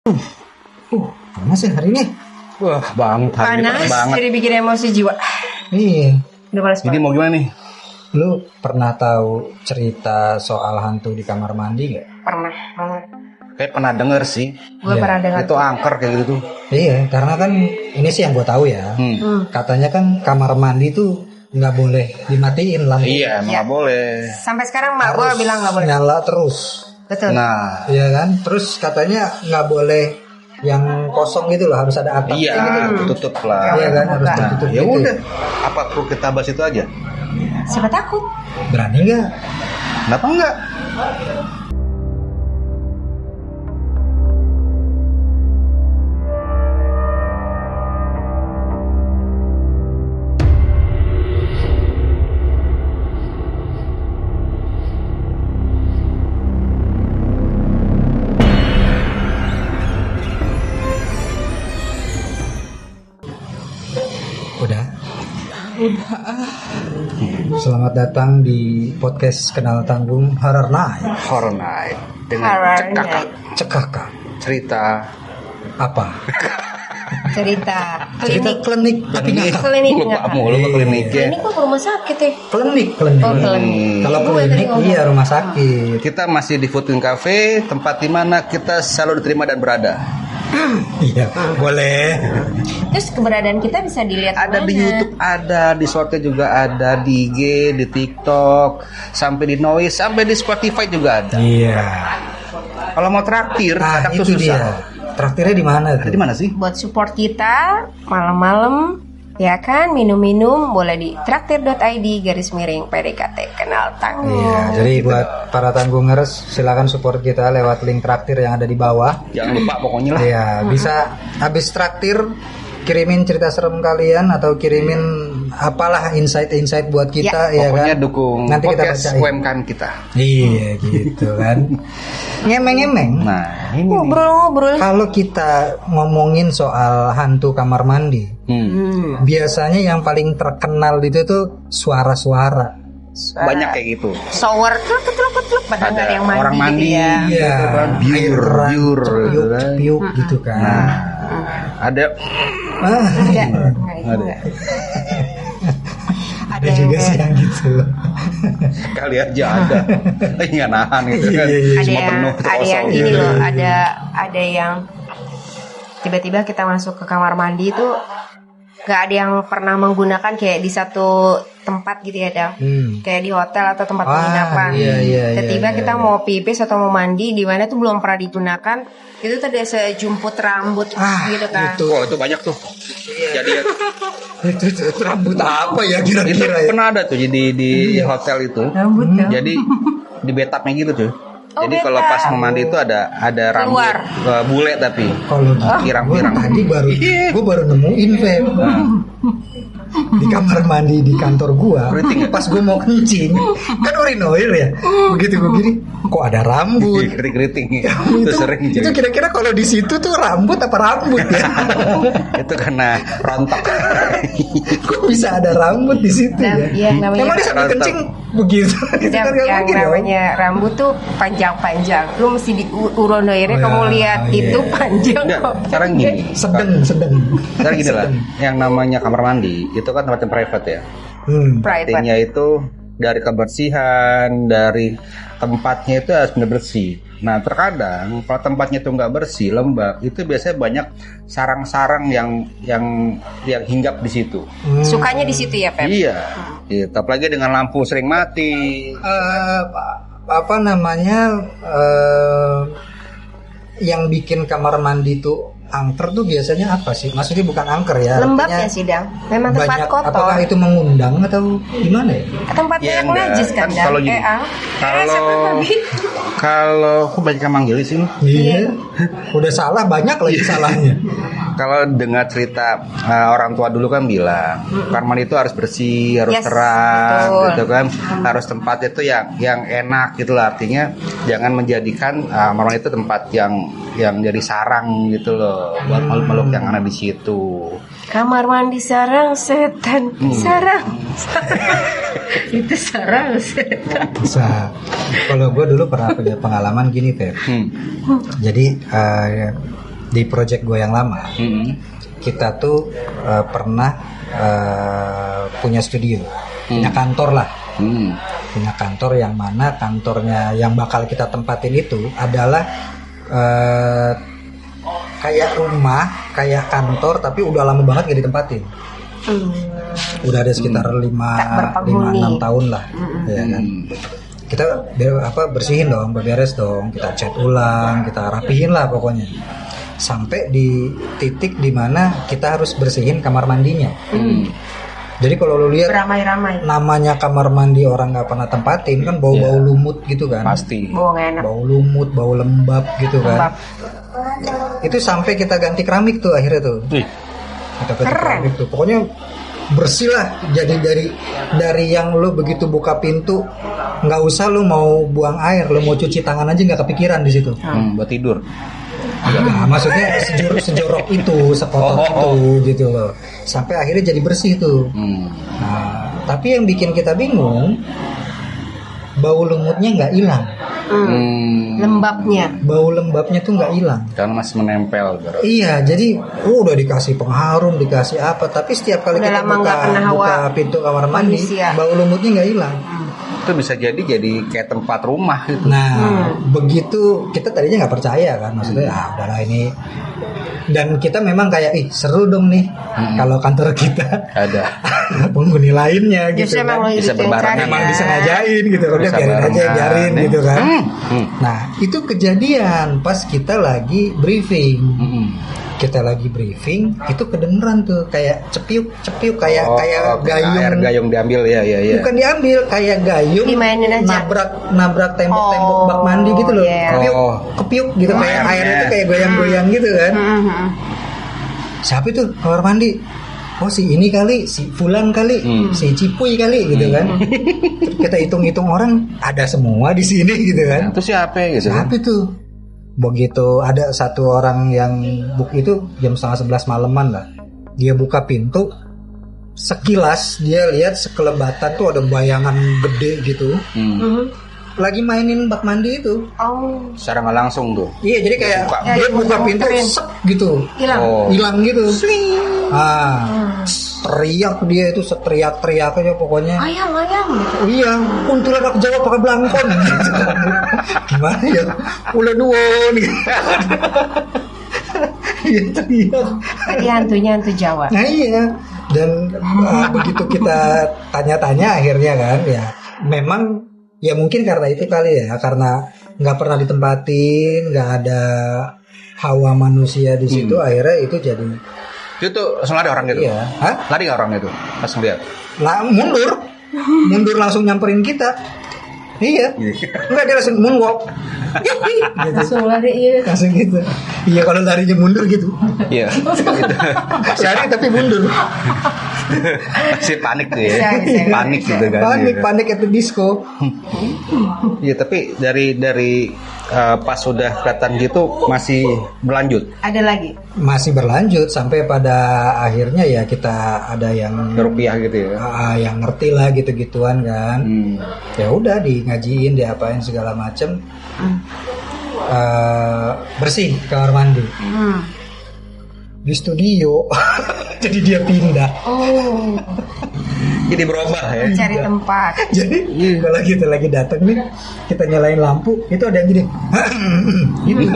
Panas ya hari ini. Wah, panas, banget. jadi bikin emosi jiwa. Iya. Udah males Jadi banget. mau gimana nih? Lu pernah tahu cerita soal hantu di kamar mandi gak? Pernah banget. Kayak pernah denger sih. Gue Iya. pernah dengar. Itu angker kayak gitu tuh. Iya, karena kan ini sih yang gue tahu ya. Katanya kan kamar mandi tuh nggak boleh dimatiin lampu. Iya, emang Iya. nggak boleh. Sampai sekarang mak gue bilang nggak boleh. Nyala terus. Betul. Nah, Iya kan? Terus katanya nggak boleh yang kosong gitu loh, harus ada atap. iya, tutup lah. Iya kan, harus Nah, tertutup. Ya gitu. udah, apa perlu kita bahas itu aja? Siapa takut? Berani nggak? Kenapa enggak? Udah. Selamat datang di podcast Kenal Tanggung Horror Night. Horror Night dengan Horror cekakak Cekakak. cerita. Apa? Cerita Cerita klinik. klinik tapi ngakak. Klinik Lupa nggak? mulu ke kliniknya. Klinik kok rumah sakit ya? Klinik. Oh, klinik. Kalau Gue tadi klinik ngomong. iya rumah sakit. Kita masih di Food Cafe, tempat di mana kita selalu diterima dan berada. Iya, boleh. Terus keberadaan kita bisa dilihat Ada di mana? YouTube, ada di Shortnya juga ada, di IG, di TikTok, sampai di Noise, sampai di Spotify juga ada. Iya. Kalau mau traktir, Nah, kadang tuh itu susah. dia. Traktirnya di mana tuh? Di mana sih? Buat support kita malam-malam, ya kan, minum-minum boleh di traktir.id/PDKT Kenal Tanggung. Iya, jadi buat para tanggungers silakan support kita lewat link traktir yang ada di bawah. Jangan lupa pokoknya lah. Iya, bisa habis traktir kirimin cerita serem kalian atau kirimin apalah insight-insight buat kita ya, Pokoknya kan. dukung Nanti kita podcast bacain. UMKM kita. Iya, gitu kan. Ngemeng-ngemeng. Nah, ini nih. Ngobrol-ngobrol. Kalau kita ngomongin soal hantu kamar mandi, biasanya yang paling terkenal itu tuh suara-suara. Banyak kayak gitu. Shower ketluk-ketluk padahal nggak ada yang mandi, orang mandi, gitu ya. Iya, biur, airan, gitu kan. cepiuk gitu kan. Nah, ada Ah, Enggak, enggak, itu Ada. enggak. ada juga sih yang gitu. kali aja ada. Nggak nahan gitu kan. Iya, iya. Ada Semua yang penuh ada yang kosong. ini loh, ada yang tiba-tiba kita masuk ke kamar mandi itu nggak ada yang pernah menggunakan kayak di satu tempat gitu ya, Dang. Kayak di hotel atau tempat penginapan. iya, Tiba-tiba iya, kita iya. mau pipis atau mau mandi di mana tuh belum pernah digunakan. Itu tuh ada sejumput rambut gitu kan. itu. Wah, itu banyak tuh. Jadi Itu rambut apa ya itu kira-kira ya? pernah ada tuh di hotel itu. Rambut dong. Jadi di bathtubnya gitu tuh. Oh, Jadi kalau pas bathtub. mau mandi itu ada rambut Keluar. bule tapi Kalau gitu, pirang-pirang. gue baru nemuin Feb. Di kamar mandi di kantor gua. Keriting ya? Pas gue mau kencing, kan urinoir ya. Begitu gue gini, kok ada rambut? Keriting-keriting. itu, Itu sering itu jadi. kira-kira kalau di situ tuh rambut apa rambut ya? Itu karena rontok. Kok bisa ada rambut di situ ya? Iya, namanya Emang di saat rambut. kencing begitu? Itu kan nggak yang mungkin dong. namanya rambut tuh panjang-panjang. Lu mesti di uronoirnya Oh, kamu ya, lihat iya. itu panjang Enggak, kok. sekarang gini. Sedang. Sekarang gini lah, Sedang. yang namanya kamar mandi itu kan tempat yang private ya. Private. Artinya itu dari kebersihan, dari tempatnya itu harus benar bersih. Nah terkadang kalau tempatnya itu nggak bersih, lembab, itu biasanya banyak sarang-sarang yang hinggap di situ. Sukanya di situ ya, Pep. Iya, gitu. Apalagi dengan lampu sering mati. Apa namanya yang bikin kamar mandi tuh angker tuh biasanya apa sih? Maksudnya bukan angker ya? Lembabnya artinya sih, Dang. Memang tempat banyak, kotor. apakah itu mengundang atau gimana ya? Tempatnya yang enggak. najis kan, Dang. Kalau gini, kalau aku banyak yang manggil sih lu. Iya. Udah salah banyak lagi salahnya. Kalau dengar cerita orang tua dulu kan bilang kamar mandi itu harus bersih, harus Yes, terang, betul. gitu kan. Harus tempat itu yang enak gitu lah. Artinya jangan menjadikan kamar mandi itu tempat yang jadi sarang gitu loh buat makhluk-makhluk yang ada di situ. Kamar mandi sarang setan. Sarang. Itu sarang setan. Bisa. Kalau gue dulu pernah punya pengalaman gini, Pep. Jadi di project gue yang lama, kita tuh pernah punya studio, punya kantor lah. Punya kantor yang mana kantornya yang bakal kita tempatin itu adalah kayak rumah, kayak kantor, tapi udah lama banget gak ditempatin. Udah ada sekitar 5-6 tahun lah, ya kan. Kita bersihin dong, beberes dong, kita cat ulang, kita rapihin lah pokoknya. Sampai di titik dimana kita harus bersihin kamar mandinya. Jadi kalau lu lihat beramai-ramai, namanya kamar mandi orang nggak pernah tempatin kan bau-bau lumut gitu kan. Pasti. Bau lumut, bau lembab gitu kan. Itu sampai kita ganti keramik tuh akhirnya tuh. Kita ganti keramik tuh. Pokoknya bersih lah. Jadi dari yang lu begitu buka pintu nggak usah lu mau buang air, lu mau cuci tangan aja nggak kepikiran di situ. Buat tidur. Nah, maksudnya sejorok itu, sekotor itu gitu loh. Sampai akhirnya jadi bersih tuh. Nah, tapi yang bikin kita bingung, bau lumutnya nggak hilang. Bau lembabnya tuh nggak hilang. Karena masih menempel. Iya, jadi udah dikasih pengharum, dikasih apa, tapi setiap kali kita buka pintu kamar mandi, bau lumutnya nggak hilang. Itu bisa jadi kayak tempat rumah gitu. Nah, begitu kita tadinya nggak percaya kan, maksudnya udahlah ini. Dan kita memang kayak seru dong nih kalau kantor kita ada penghuni lainnya gitu kan. Bisa berbarengan, memang disengajain gitu, udah biarin gitu kan. Nah, itu kejadian pas kita lagi briefing. Kita lagi briefing, itu kedengeran tuh kayak cepiuk kayak gayung. Air gayung diambil ya. Bukan diambil, kayak gayung dimainin aja. Nabrak tembok bak mandi gitu loh. Kepiuk gitu, kayak airnya tuh kayak goyang-goyang gitu kan. Siapa itu kamar mandi? Oh si ini kali, si Fulan kali, si Cipuy kali gitu kan. Kita hitung-hitung orang ada semua di sini gitu kan. Itu siapa gitu? Siapa itu? Begitu ada satu orang yang itu jam 10:30 malaman lah. Dia buka pintu, sekilas dia lihat sekelebatan tuh ada bayangan gede gitu. Lagi mainin bak mandi itu. Secara nggak langsung tuh. Iya, jadi kayak dia buka pintu sep gitu. Hilang gitu. Teriak dia itu, seteriak-teriak aja pokoknya. Ayam Iya, kuntilanak Jawa pakai belangkon. Gimana ya? Ulah nuwun. Iya, teriak. Jadi hantunya hantu Jawa. Nah iya. Dan begitu kita tanya-tanya akhirnya kan, ya memang ya mungkin karena itu kali ya, karena nggak pernah ditempatin, nggak ada hawa manusia di situ, akhirnya itu jadi. Itu langsung lari orang gitu. Iya. Lari nggak orang itu pas ngeliat? Mundur langsung nyamperin kita. Iya. Enggak, dia langsung moonwalk. Gitu. Langsung lari iya. Langsung gitu. Iya, kalau larinya mundur gitu. Iya. Lari tapi mundur. Masih panik tuh ya. Panik gitu kan. Panik itu disco. Iya, tapi dari pas sudah kelihatan gitu masih berlanjut. Ada lagi? Masih berlanjut sampai pada akhirnya ya kita ada yang rupiah gitu ya. Yang ngerti lah gitu-gituan kan. Ya udah ngajiin, diapain segala macem. Bersih kamar mandi. Di studio. Jadi dia pindah. Jadi berubah ya. Cari tempat. Jadi kalau kita lagi datang nih, kita nyalain lampu, itu ada yang gini. Gitu.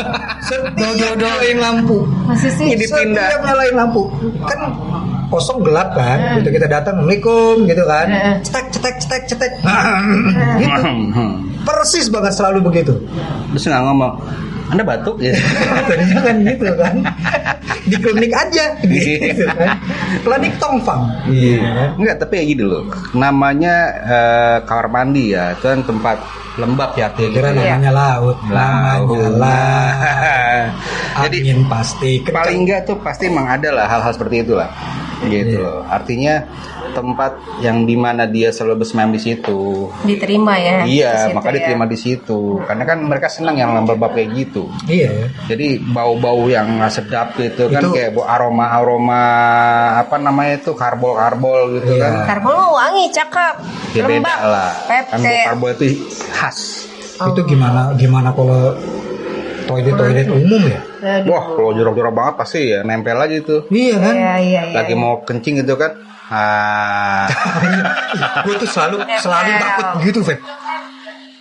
Nyalain lampu. Masih sih. Jadi pindah nyalain lampu. Kan kosong gelap kan. Gitu kita datang, Assalamualaikum gitu kan. Cetek. Gitu. Persis banget selalu begitu. Terus nggak ngomong, Anda batuk ya? Tadinya kan gitu kan. Di klinik aja gitu kan. Klinik Tongfang. Iya. Enggak, tapi ya gini loh. Namanya kamar mandi ya, itu kan tempat lembab ya. Kira namanya laut. Jadi angin pasti. Paling enggak tuh pasti emang ada lah hal-hal seperti itulah. Gitu loh. Artinya tempat yang dimana dia selalu bersemayam di situ diterima ya. Iya, maka diterima di situ. Karena kan mereka senang yang lembab kayak gitu. Iya. Jadi bau-bau yang nggak sedap gitu kan, kayak aroma apa namanya itu, karbol gitu kan. Karbol wangi, cakep. Ya beda lah. Kan karbol itu khas. Itu gimana kalau toilet umum ya? Wah, kalau jorok-jorok banget pasti ya nempel lagi tuh. Iya kan? Iya. Lagi mau kencing gitu kan. Gue tuh selalu takut gitu, Feb.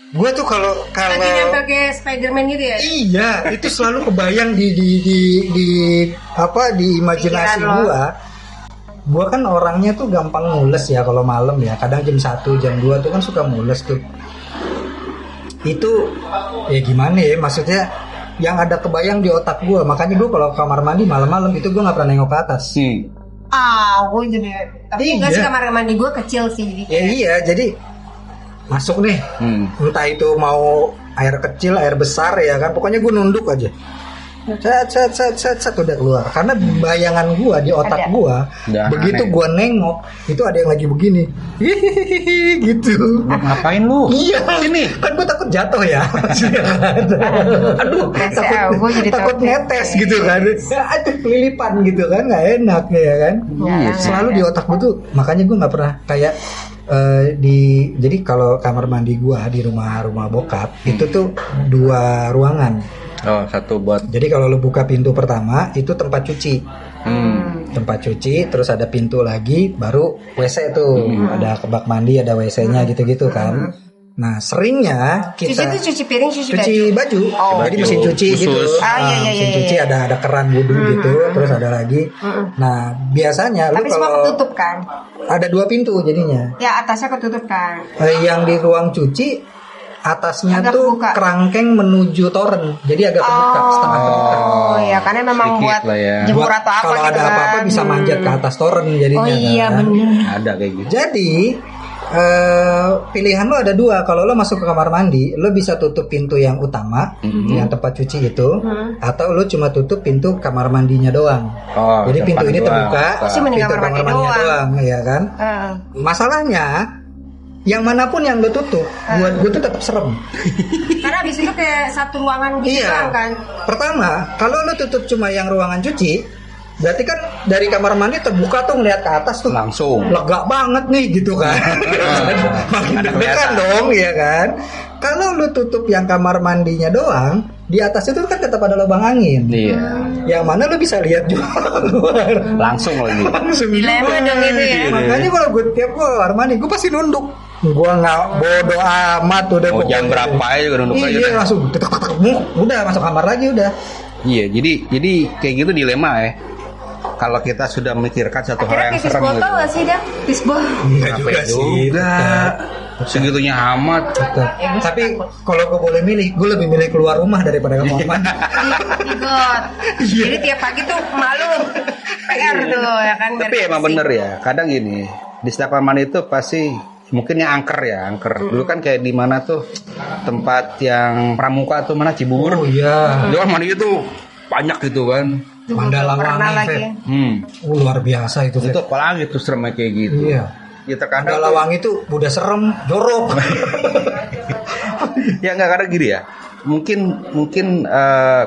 Gue tuh kalau lagi nempel kayak Spiderman gitu ya. Iya, itu selalu kebayang di imajinasi gue. Gue kan orangnya tuh gampang mules ya kalau malam ya. Kadang jam 1, jam 2 tuh kan suka mules tuh. Itu ya gimana ya, maksudnya yang ada kebayang di otak gue. Makanya gue kalau kamar mandi malam-malam itu gue nggak pernah nengok ke atas. Gue jadi tapi enggak sih, kamar mandi gue kecil sih jadi iya, jadi masuk nih, entah itu mau air kecil, air besar ya kan, pokoknya gue nunduk aja, set udah keluar. Karena bayangan gue di otak gue, begitu gue nengok itu ada yang lagi begini, gitu. Ngapain lu? Iya, sini. Kan gue takut jatuh ya. Aduh, takut netes gitu kan. Aduh, kelilipan gitu kan, nggak enak ya kan. Selalu di otak gue tuh, makanya gue nggak pernah kayak jadi kalau kamar mandi gua di rumah bokap itu tuh 2 ruangan. Oh, satu buat. Jadi kalau lu buka pintu pertama itu tempat cuci. Tempat cuci, terus ada pintu lagi, baru WC tuh. Ada bak mandi, ada WC-nya gitu-gitu kan. Nah, seringnya kita cuci piring, cuci baju. Jadi mesin cuci khusus. Gitu. Mesin cuci ada keran wudhu gitu, terus ada lagi. Nah, biasanya tapi semua ketutup kan? Ada 2 pintu jadinya. Ya, atasnya ketutup kan. Yang di ruang cuci atasnya agak tuh buka. Kerangkeng menuju toren, jadi agak terbuka, setengah terbuka. Oh ya, karena memang buat jemur atau apa kalau gitu ada apa-apa bisa manjat ke atas toren jadinya. Oh iya kan? benar. Ada kayak gitu. Jadi pilihan lo ada 2. Kalau lo masuk ke kamar mandi, lo bisa tutup pintu yang utama, yang tempat cuci itu, atau lo cuma tutup pintu kamar mandinya doang. Jadi pintu ini terbuka, pintu kamar mandinya doang, ya kan? Masalahnya, yang manapun yang lo tutup, buat gue tuh tetap serem. Karena abis itu kayak satu ruangan gitu kan. Pertama, kalau lo tutup cuma yang ruangan cuci, berarti kan dari kamar mandi terbuka tuh ngeliat ke atas tuh langsung lega banget nih gitu kan. Makin deg-degan dong ya kan. Kalau lu tutup yang kamar mandinya doang, di atas itu kan tetap ada lubang angin. Iya. Yang mana lu bisa lihat juga keluar. Langsung lagi. Langsung dilema dong itu ya. Makanya kalau gue tiap kamar mandi gue pasti nunduk. Gue nggak bodo amat udah. Mau jam berapa aja juga nunduk aja. Iya langsung udah masuk kamar lagi udah. Iya, jadi kayak gitu dilema ya. Kalau kita sudah memikirkan satu hal yang serem gitu. Akhirnya gak sih, Dak? Fishball? Enggak juga sih. Segitunya amat. Tapi kalau gue boleh milih, gue lebih milih keluar rumah daripada kamar mandi. Jadi tiap pagi tuh malu PR tuh ya kan. Tapi emang bener ya. Kadang gini, di setiap kamar mandi itu pasti mungkin yang angker. Dulu kan kayak di mana tuh tempat yang pramuka tuh mana Cibubur. Oh iya. Di kamar mandi itu banyak gitu kan. Mandala Wangi, luar biasa itu. Itu apalagi tuh serem kayak gitu. Iya. Ya terkadang Mandala Wangi itu udah serem, jorok. Ya nggak, karena gini ya. Mungkin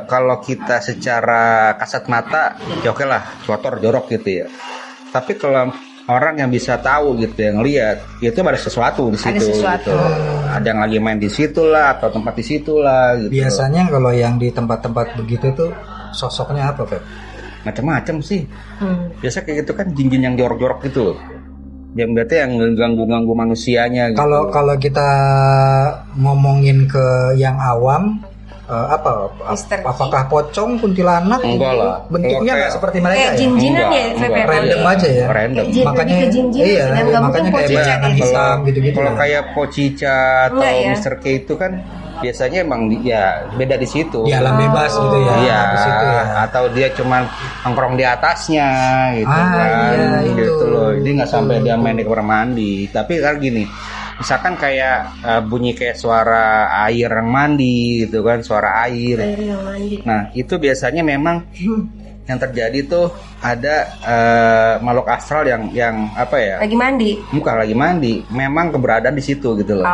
kalau kita secara kasat mata, ya oke lah, kotor, jorok gitu ya. Tapi kalau orang yang bisa tahu gitu, yang lihat, itu ada sesuatu di situ. Gitu. Ada yang lagi main di situ lah, atau tempat di situ lah. Gitu. Biasanya kalau yang di tempat-tempat begitu tuh sosoknya apa, Pep? Macam-macam sih. Biasa kayak gitu kan jin-jin yang jorok-jorok gitu loh. Yang berarti yang ganggu-ganggu manusianya gitu. Kalau kita ngomongin ke yang awam, apakah pocong, kuntilanak? Enggak lah. Bentuknya nggak seperti mereka kayak jin-jinan ya, random aja ya. Random. Makanya iya, makanya kayak bayangan hitam gitu-gitu. Kalau kayak Pocica atau Mr. K itu kan biasanya emang ya beda di situ. Di alam bebas gitu ya. Iya. Di situ ya. Atau dia cuma nongkrong di atasnya gitu kan. Iya, gitu loh. Jadi nggak sampai dia main di kamar mandi. Tapi kan gini, misalkan kayak bunyi kayak suara air yang mandi gitu kan, suara air yang mandi. Nah itu biasanya memang yang terjadi tuh ada makhluk astral yang apa ya? Lagi mandi. Bukan lagi mandi, memang keberadaan di situ gitu loh.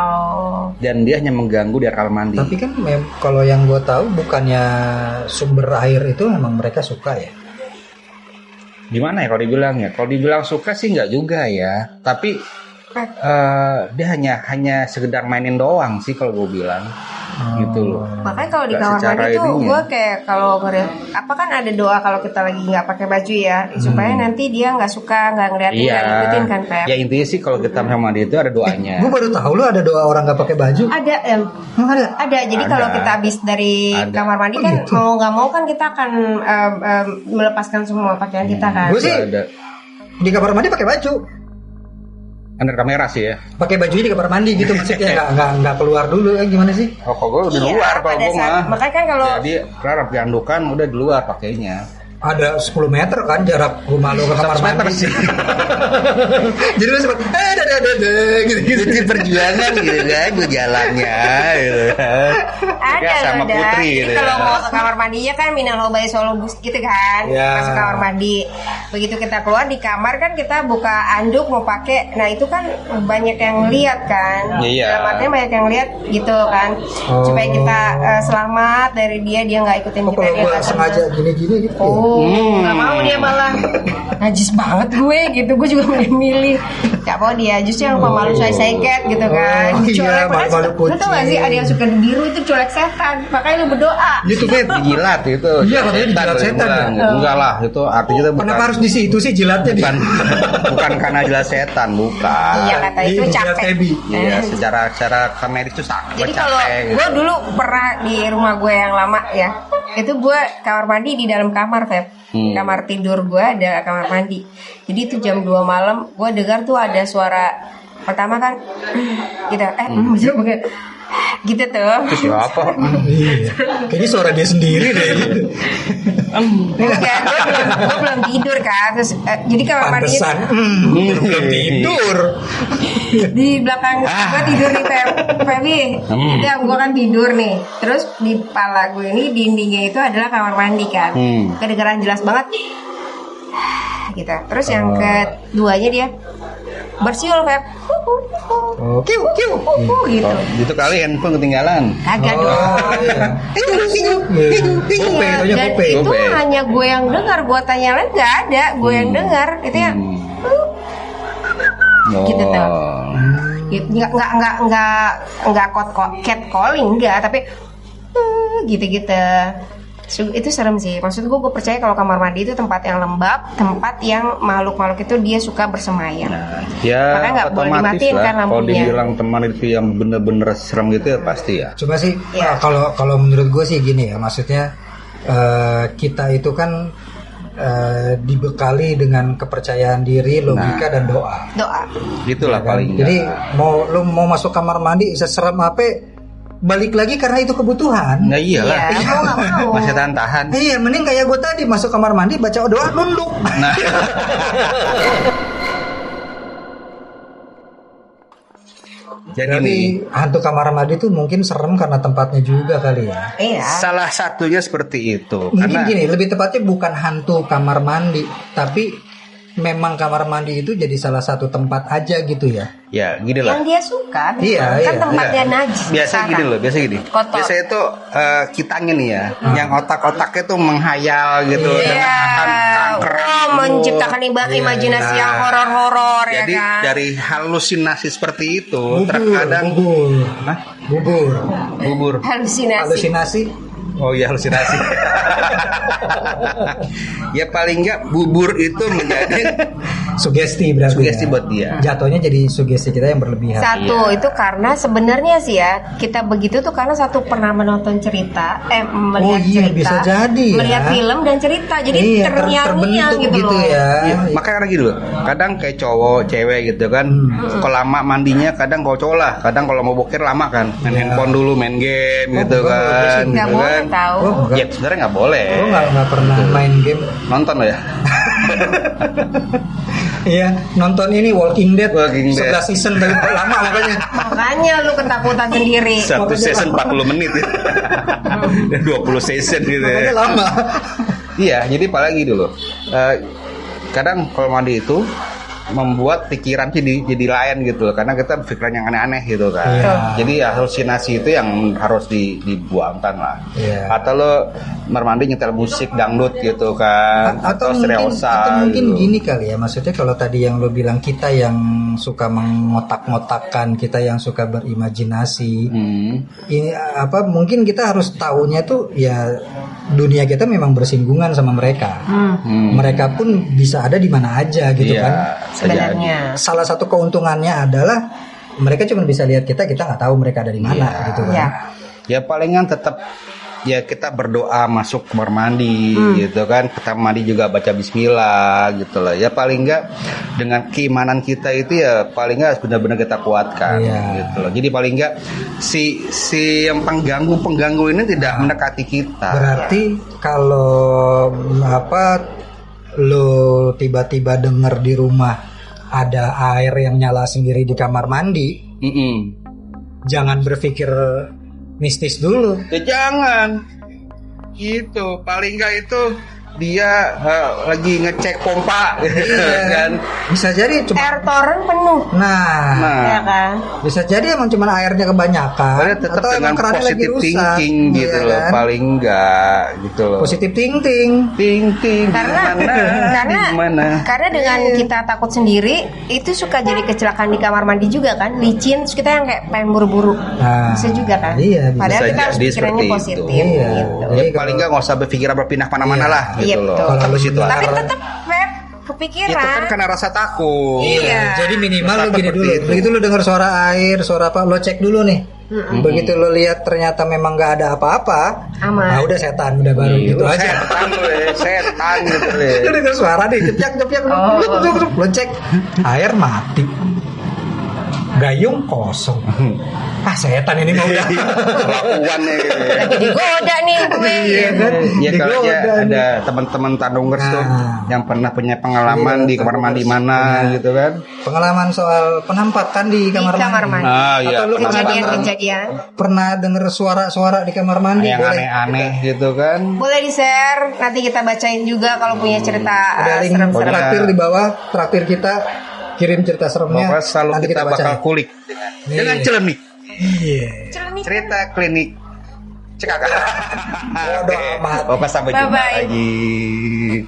Dan dia hanya mengganggu di kamar mandi. Tapi kan kalau yang gue tahu bukannya sumber air itu memang mereka suka ya? Gimana ya kalau dibilang ya? Kalau dibilang suka sih nggak juga ya. Tapi dia hanya sekedar mainin doang sih kalau gue bilang. gitu loh. Makanya kalau di kamar mandi tuh gue kayak kalau ngeliat apa kan ada doa kalau kita lagi nggak pakai baju ya supaya nanti dia nggak suka nggak ngeliatin nggak ngikutin kan Pep. Ya intinya sih kalau kita kamar mandi itu ada doanya. Gue baru tahu lu ada doa orang nggak pakai baju. Ada. Jadi kalau kita habis dari kamar mandi kan mau nggak mau kan kita akan melepaskan semua pakaian kita kan. Gue sih di kamar mandi pakai baju. Under kamera sih ya. Pakai bajunya di kamar mandi gitu maksudnya nggak keluar dulu gimana sih? Oh kok gue udah di luar kalau gue mah. Makanya kan kalau jadi rapi andukan udah di luar pakainya. Ada 10 meter kan jarak rumah lo ke kamar mandi sih. Jadi lu sempat gitu di perjuangan gitu kan jalannya gitu. Ada sama Putri gitu. Kalau mau ke kamar mandinya kan minal obai solobus gitu kan. Masuk kamar mandi. Begitu kita keluar di kamar kan kita buka anduk mau pakai. Nah itu kan banyak yang lihat kan. Dalam artinya banyak yang lihat gitu kan. Supaya kita selamat dari dia nggak ikutin kita. Kalau gue sengaja gini-gini gitu. Gak mau dia malah najis banget gue gitu. Gue juga milih gak mau dia justru yang pemalu seket gitu kan. Iya, malu kucing. Lu tau gak sih ada yang suka biru itu colek setan. Makanya lu berdoa. Itu kan dijilat itu. Iya katanya dijilat setan ya. Enggak lah itu artinya bukan. Kenapa harus di situ sih jilatnya? Bukan karena jilat setan, bukan. Iya kata itu capek. Iya secara kamera itu sakit. Jadi kalau gue dulu pernah di rumah gue yang lama ya, itu gue kamar mandi di dalam kamar Feb. Kamar tidur gue ada kamar mandi. Jadi itu jam 2 malam gue dengar tuh ada suara pertama kan gitu gitu tuh. Itu siapa? Kayaknya suara dia sendiri deh. Bukan, gue belum tidur kan. Terus jadi kamar mandi belum tidur. Di belakang gue tidur di Feby. Udah gue kan tidur nih. Terus di kepala gue ini dindingnya itu adalah kamar mandi kan. Kedengeran jelas banget gitu. Terus yang keduanya dia bersiul Feb. Kiu gitu. Itu kali handphone ketinggalan. Kagak dong. Dan itu hanya gue yang dengar. Gue tanya lagi nggak ada. Gue yang dengar. Itu ya. Gitu tuh. Nggak cat calling nggak. Tapi gitu-gitu. Itu serem sih. Maksud gue percaya kalau kamar mandi itu tempat yang lembab, tempat yang makhluk-makhluk itu dia suka bersemayam. Nah, ya makanya nggak boleh dimatiin kan lampunya. Kalau dibilang teman itu yang bener-bener serem gitu ya pasti ya. Cuma sih kalau menurut gue sih gini ya, maksudnya kita itu kan dibekali dengan kepercayaan diri, logika dan doa. Itulah paling. Jadi lu mau masuk kamar mandi seserem apa? Balik lagi karena itu kebutuhan. Nah iyalah. Iya, mau. Masih tahan. Iya, mending kayak gue tadi masuk kamar mandi baca doa nunduk. Nah. Jadi hantu kamar mandi itu mungkin serem karena tempatnya juga kali ya. Iya. Salah satunya seperti itu. Mungkin gini, lebih tepatnya bukan hantu kamar mandi, tapi memang kamar mandi itu jadi salah satu tempat aja gitu ya. Ya, gini lah. Yang dia suka. Iya. Tempatnya najis. Biasa gini loh, Kotor. Biasa itu kitanya nih ya, yang otak-otaknya tuh menghayal gitu dengan kanker. Menciptakan imajinasi yang horor-horor ya kan. Jadi dari halusinasi seperti itu terkadang bubur. Halusinasi. Oh iya halusinasi. Ya paling enggak bubur itu menjadi sugesti berarti. Sugesti buat dia. Jatuhnya jadi sugesti kita yang berlebihan. Satu itu karena sebenarnya sih ya kita begitu tuh karena satu pernah menonton cerita, melihat cerita, bisa jadi melihat film dan cerita, jadi terngiang-ngiang gitu loh. Ya, makanya lagi dulu. Kadang kayak cowok, cewek gitu kan. Kalau lama mandinya kadang kalau cowok lah, kadang kalau mau boker lama kan, main handphone dulu, main game gitu kan. Nggak boleh tahu. Ya sebenarnya nggak boleh. Lo nggak pernah main game? Nonton lo ya. Iya, nonton ini Walking Dead 11 season dari lama makanya lu ketakutan sendiri. Satu season 40 menit ya. 20 season gitu ya. Lama. Iya, jadi apalagi dulu. Kadang kalau mandi itu membuat pikiran jadi lain gitu, karena kita pikiran yang aneh-aneh gitu kan. Jadi halusinasi itu yang harus dibuangkan lah. Atau lo mermandi nyetel musik dangdut gitu kan, atau mungkin gini kali ya, maksudnya kalau tadi yang lo bilang kita yang suka mengotak-ngotakkan, kita yang suka berimajinasi, ini apa, mungkin kita harus tahunya tuh ya dunia kita memang bersinggungan sama mereka. Mereka pun bisa ada di mana aja gitu kan. Sebenarnya salah satu keuntungannya adalah mereka cuma bisa lihat kita nggak tahu mereka ada di mana gitu kan. Ya palingan tetap ya kita berdoa masuk kamar mandi gitu kan, kita mandi juga baca bismillah gitu loh. Ya paling nggak dengan keimanan kita itu ya paling nggak benar-benar kita kuatkan gitu loh. Jadi paling nggak si yang pengganggu ini tidak mendekati kita. Berarti kalau lo tiba-tiba denger di rumah ada air yang nyala sendiri di kamar mandi, jangan berpikir mistis dulu. Ya jangan. Gitu, paling nggak itu dia lagi ngecek pompa kan. Bisa jadi cuma air toren penuh. Nah, ya kan. Bisa jadi emang cuma airnya kebanyakan tetap atau dengan emang kerannya lagi positive rusak thinking gitu loh, kan? Paling enggak gitu loh. Positive thinking. Karena dengan kita takut sendiri itu suka jadi kecelakaan di kamar mandi juga kan, licin, terus kita yang kayak pengen buru-buru. Bisa juga kan. Iya, padahal kita harus pikirannya positif gitu. Jadi paling enggak usah berpikiran berpindah mana-mana lah gitu loh. Tapi tetap kepikiran. Itu kan karena rasa takut. Jadi minimal lo gini dulu. Begitu lo dengar suara air, suara apa, lo cek dulu nih. Begitu lo lihat ternyata memang nggak ada apa-apa, nah udah setan, udah baru gitu aja. Setan gitu deh. Lo dengar suara nih, cepiak, lo cek, air mati, gayung kosong. Setan ini mau udah kelakuan nih. Lagi digoda nih gue. Ya kalau ada teman-teman Tandungers tuh yang pernah punya pengalaman di kamar mandi mana gitu kan. Pengalaman soal penampakan di kamar mandi. Atau lu kejadian. Pernah dengar suara-suara di kamar mandi yang aneh-aneh gitu kan. Boleh di-share, nanti kita bacain juga kalau punya cerita. Ada link traktir di bawah, traktir kita. Kirim cerita seremnya. Pokoknya selalu nanti kita bakal kulik dengan celemik. Cerita klinik cekak. Bodoh amat. Sampai jumpa lagi.